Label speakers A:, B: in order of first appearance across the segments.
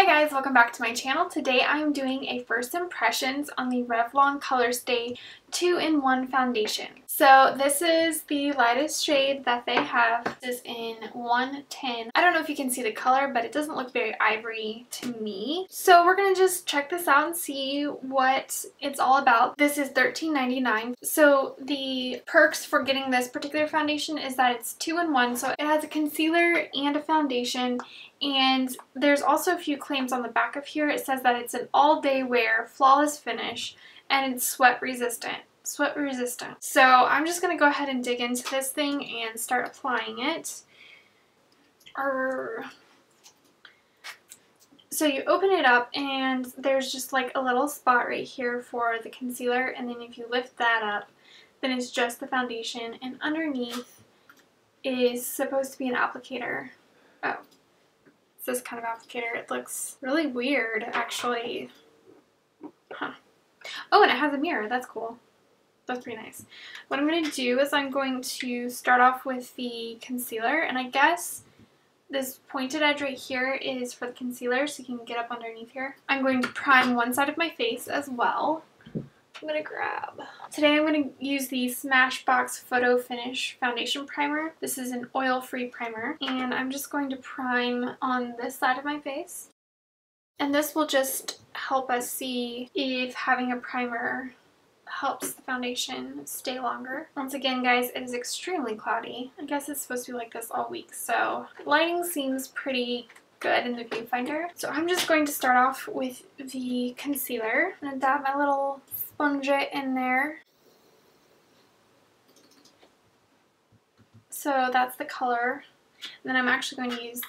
A: Hi guys, welcome back to my channel. Today I'm doing a first impressions on the Revlon Colorstay 2-in-1 foundation. So this is the lightest shade that they have. This is in 110. I don't know if you can see the color, but it doesn't look very ivory to me. So we're gonna just check this out and see what it's all about. This is $13.99. So the perks for getting this particular foundation is that it's 2-in-1. So it has a concealer and a foundation. And there's also a few claims on the back of here. It says that it's an all-day wear, flawless finish, and it's sweat resistant. So I'm just going to go ahead and dig into this thing and start applying it. So you open it up and there's just like a little spot right here for the concealer, and then if you lift that up, then it's just the foundation, and underneath is supposed to be an applicator. Oh. This kind of applicator. It looks really weird, actually. Huh. Oh, and it has a mirror. That's cool. That's pretty nice. What I'm going to do is I'm going to start off with the concealer, and I guess this pointed edge right here is for the concealer, so you can get up underneath here. I'm going to prime one side of my face as well. I'm going to grab. Today I'm going to use the Smashbox Photo Finish Foundation Primer. This is an oil-free primer, and I'm just going to prime on this side of my face. And this will just help us see if having a primer helps the foundation stay longer. Once again, guys, it is extremely cloudy. I guess it's supposed to be like this all week, so lighting seems pretty good in the viewfinder. So I'm just going to start off with the concealer. I'm going to dab my little sponge it in there. So that's the color. And then I'm actually going to use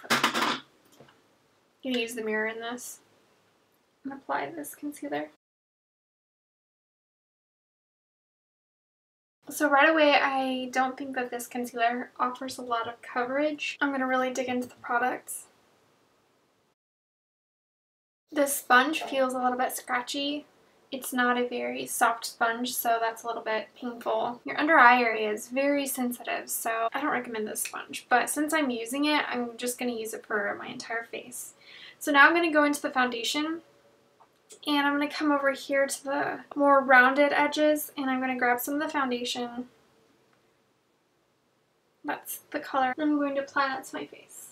A: the mirror in this and apply this concealer. So right away, I don't think that this concealer offers a lot of coverage. I'm going to really dig into the products. This sponge feels a little bit scratchy. It's not a very soft sponge, so that's a little bit painful. Your under eye area is very sensitive, so I don't recommend this sponge. But since I'm using it, I'm just going to use it for my entire face. So now I'm going to go into the foundation, and I'm going to come over here to the more rounded edges, and I'm going to grab some of the foundation. That's the color. I'm going to apply that to my face.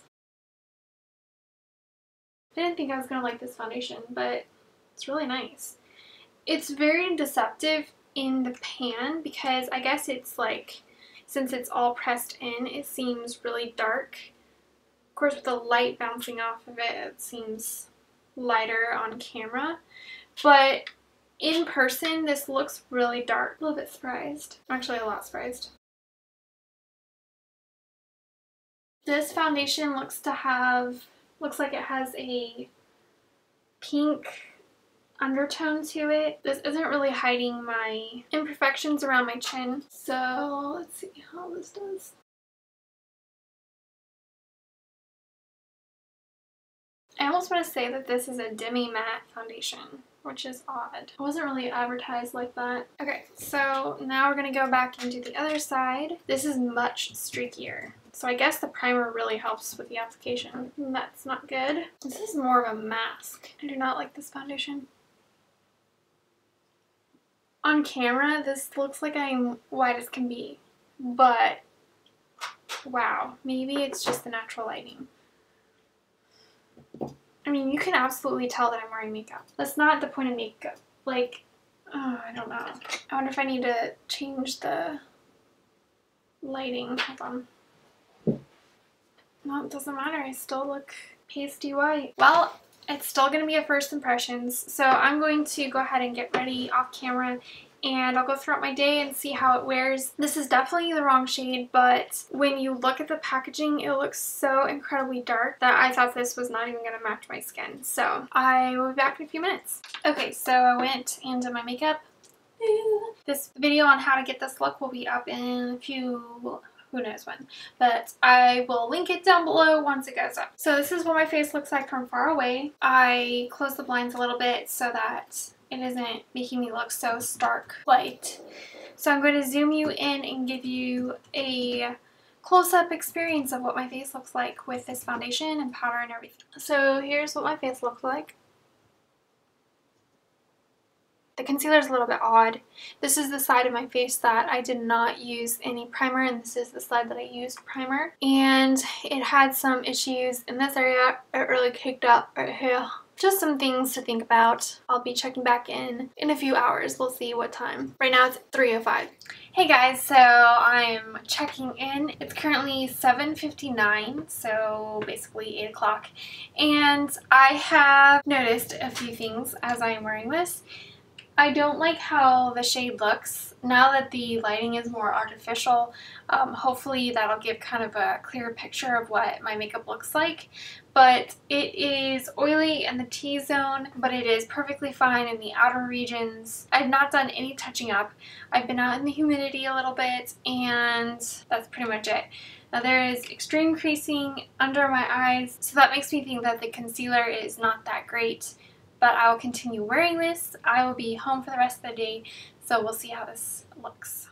A: I didn't think I was going to like this foundation, but it's really nice. It's very deceptive in the pan because I guess it's like, since it's all pressed in, it seems really dark. Of course, with the light bouncing off of it, it seems lighter on camera. But in person, this looks really dark. A little bit surprised. Actually, a lot surprised. This foundation looks like it has a pink undertone to it. This isn't really hiding my imperfections around my chin. So let's see how this does. I almost want to say that this is a demi-matte foundation, which is odd. It wasn't really advertised like that. Okay, so now we're going to go back into the other side. This is much streakier. So I guess the primer really helps with the application. That's not good. This is more of a mask. I do not like this foundation. On camera, this looks like I'm white as can be, but wow, maybe it's just the natural lighting. I mean, you can absolutely tell that I'm wearing makeup. That's not the point of makeup. Like, oh, I don't know. I wonder if I need to change the lighting. Hold on. No, it doesn't matter. I still look pasty white. Well, it's still going to be a first impressions, so I'm going to go ahead and get ready off camera, and I'll go throughout my day and see how it wears. This is definitely the wrong shade, but when you look at the packaging, it looks so incredibly dark that I thought this was not even going to match my skin. So I will be back in a few minutes. Okay, so I went and did my makeup. This video on how to get this look will be up in a few, who knows when, but I will link it down below once it goes up. So this is what my face looks like from far away. I closed the blinds a little bit so that it isn't making me look so stark light. So I'm going to zoom you in and give you a close-up experience of what my face looks like with this foundation and powder and everything. So here's what my face looks like. The concealer is a little bit odd. This is the side of my face that I did not use any primer, and this is the side that I used primer. And it had some issues in this area. It really kicked up right here. Just some things to think about. I'll be checking back in a few hours. We'll see what time. Right now it's 3:05. Hey guys, so I'm checking in. It's currently 7:59, so basically 8 o'clock. And I have noticed a few things as I am wearing this. I don't like how the shade looks. Now that the lighting is more artificial, hopefully that'll give kind of a clearer picture of what my makeup looks like. But it is oily in the T-zone, but it is perfectly fine in the outer regions. I've not done any touching up. I've been out in the humidity a little bit, and that's pretty much it. Now there is extreme creasing under my eyes, so that makes me think that the concealer is not that great. But I will continue wearing this. I will be home for the rest of the day, so we'll see how this looks.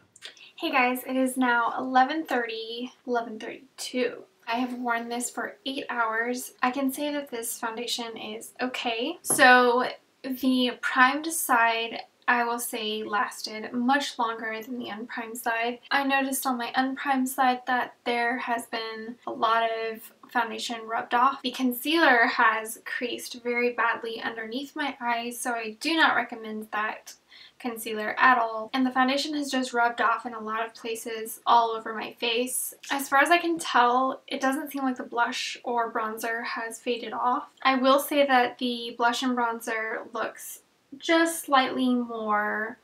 A: Hey guys, it is now 11:32. I have worn this for 8 hours. I can say that this foundation is okay. So the primed side, I will say, lasted much longer than the unprimed side. I noticed on my unprimed side that there has been a lot of foundation rubbed off. The concealer has creased very badly underneath my eyes, so I do not recommend that concealer at all. And the foundation has just rubbed off in a lot of places all over my face. As far as I can tell, it doesn't seem like the blush or bronzer has faded off. I will say that the blush and bronzer looks just slightly more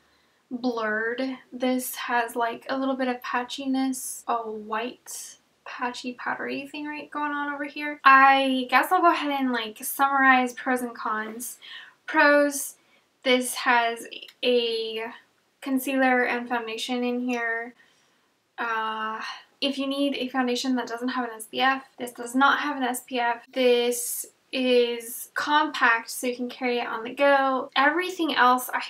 A: blurred. This has like a little bit of patchiness, a white patchy powdery thing right going on over here. I guess I'll go ahead and like summarize pros and cons. Pros, this has a concealer and foundation in here. If you need a foundation that doesn't have an SPF, this does not have an SPF. This is compact, so you can carry it on the go. Everything else, I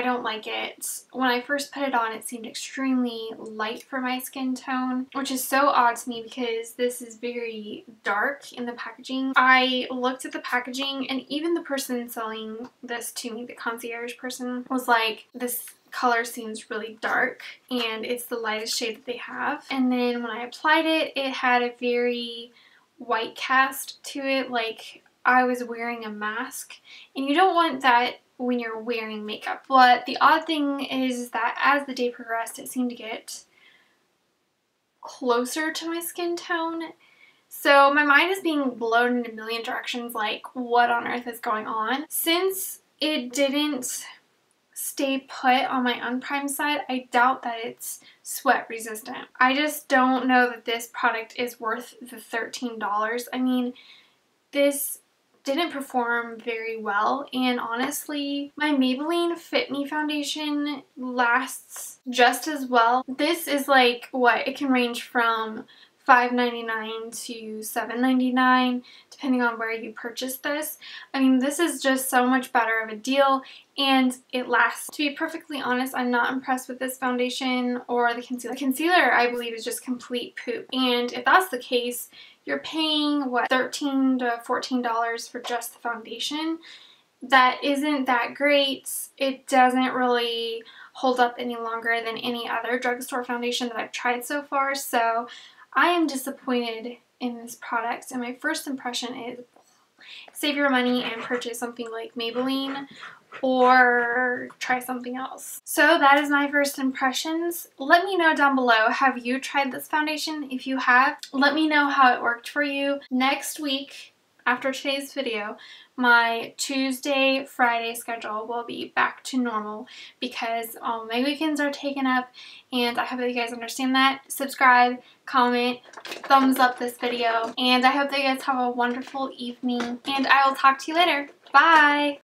A: don't like it. When I first put it on, it seemed extremely light for my skin tone, which is so odd to me because this is very dark in the packaging. I looked at the packaging, and even the person selling this to me, the concierge person, was like, this color seems really dark and it's the lightest shade that they have. And then when I applied it, it had a very white cast to it, like I was wearing a mask, and you don't want that when you're wearing makeup. But the odd thing is that as the day progressed, it seemed to get closer to my skin tone. So my mind is being blown in a million directions, like what on earth is going on? Since it didn't stay put on my unprimed side, I doubt that it's sweat resistant. I just don't know that this product is worth the $13. I mean, this didn't perform very well, and honestly, my Maybelline Fit Me foundation lasts just as well. This is like, what, it can range from $5.99 to $7.99 depending on where you purchase this. I mean, this is just so much better of a deal, and it lasts. To be perfectly honest, I'm not impressed with this foundation or the concealer. The concealer, I believe, is just complete poop, and if that's the case, you're paying, what, $13 to $14 for just the foundation. That isn't that great. It doesn't really hold up any longer than any other drugstore foundation that I've tried so far, so I am disappointed in this product, and my first impression is save your money and purchase something like Maybelline or try something else. So that is my first impressions. Let me know down below, have you tried this foundation? If you have, let me know how it worked for you. Next week, after today's video, my Tuesday, Friday schedule will be back to normal because all my weekends are taken up, and I hope that you guys understand that. Subscribe, comment, thumbs up this video, and I hope that you guys have a wonderful evening, and I will talk to you later. Bye!